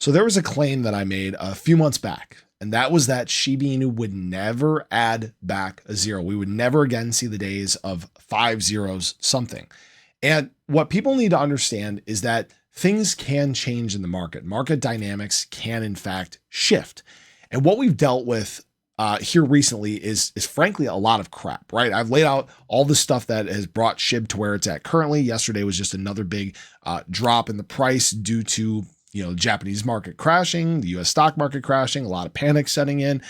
So there was a claim that I made a few months back, and that was that Shiba Inu would never add back a zero. We would never again see the days of 5 zeros something. And what people need to understand is that things can change in the market. Market dynamics can in fact shift. And what we've dealt with here recently is frankly a lot of crap, right? I've laid out all the stuff that has brought Shib to where it's at currently. Yesterday was just another big drop in the price due to the Japanese market crashing, the US stock market crashing, a lot of panic setting in.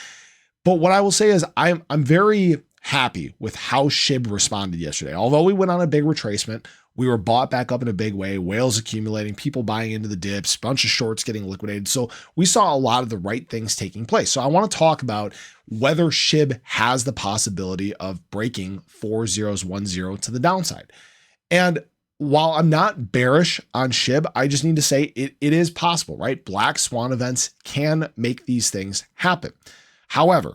But what I will say is I'm very happy with how Shib responded yesterday. Although we went on a big retracement, we were bought back up in a big way, whales accumulating, people buying into the dips, bunch of shorts getting liquidated. So we saw a lot of the right things taking place. So I want to talk about whether Shib has the possibility of breaking 4010 to the downside. And while I'm not bearish on Shib, I just need to say it is possible, right? Black swan events can make these things happen. However,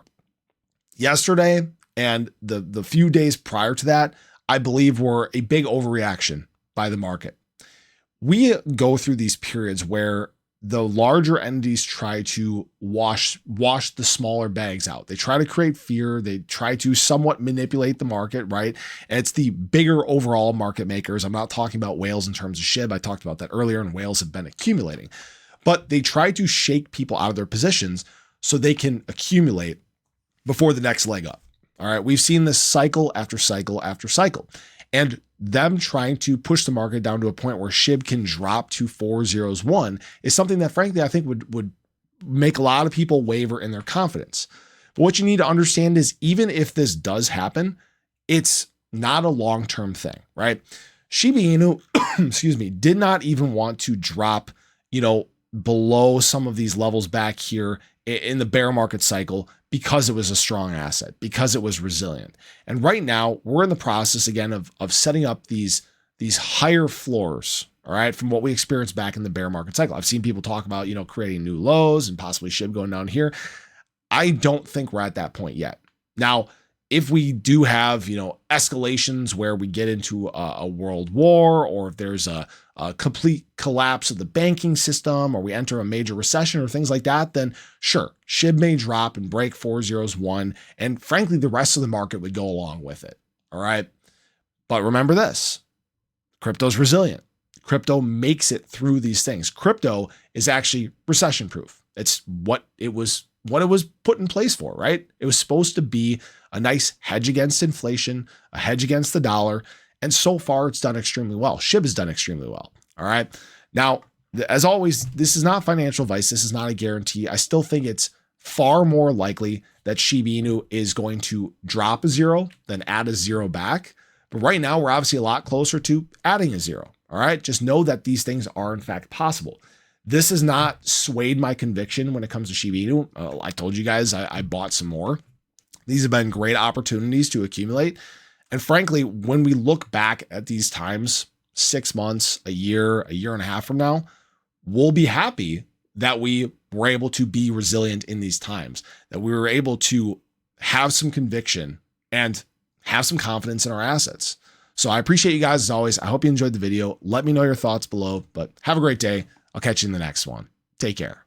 yesterday and the few days prior to that, I believe were a big overreaction by the market. We go through these periods where the larger entities try to wash the smaller bags out. They try to create fear. They try to somewhat manipulate the market, right? And it's the bigger overall market makers. I'm not talking about whales in terms of Shib. I talked about that earlier, and whales have been accumulating. But they try to shake people out of their positions so they can accumulate before the next leg up. All right, we've seen this cycle after cycle after cycle, and them trying to push the market down to a point where Shib can drop to 401 is something that frankly I think would make a lot of people waver in their confidence. But what you need to understand is even if this does happen, it's not a long-term thing, right? Shiba Inu, excuse me, did not even want to drop, below some of these levels back here in the bear market cycle because it was a strong asset, because it was resilient. And right now we're in the process again of setting up these higher floors, all right, from what we experienced back in the bear market cycle. I've seen people talk about, creating new lows and possibly Shib going down here. I don't think we're at that point yet. Now, if we do have, escalations where we get into a world war, or if there's a complete collapse of the banking system, or we enter a major recession or things like that, then sure, Shib may drop and break 401. And frankly, the rest of the market would go along with it. All right. But remember this, crypto's resilient. Crypto makes it through these things. Crypto is actually recession proof. It's what it was put in place for, right? It was supposed to be a nice hedge against inflation, a hedge against the dollar. And so far it's done extremely well. Shib has done extremely well. All right. Now, as always, this is not financial advice. This is not a guarantee. I still think it's far more likely that Shiba Inu is going to drop a zero than add a zero back. But right now we're obviously a lot closer to adding a zero. All right. Just know that these things are in fact possible. This has not swayed my conviction when it comes to Shiba Inu. I told you guys I bought some more. These have been great opportunities to accumulate. And frankly, when we look back at these times, 6 months, a year and a half from now, we'll be happy that we were able to be resilient in these times, that we were able to have some conviction and have some confidence in our assets. So I appreciate you guys as always. I hope you enjoyed the video. Let me know your thoughts below, but have a great day. I'll catch you in the next one. Take care.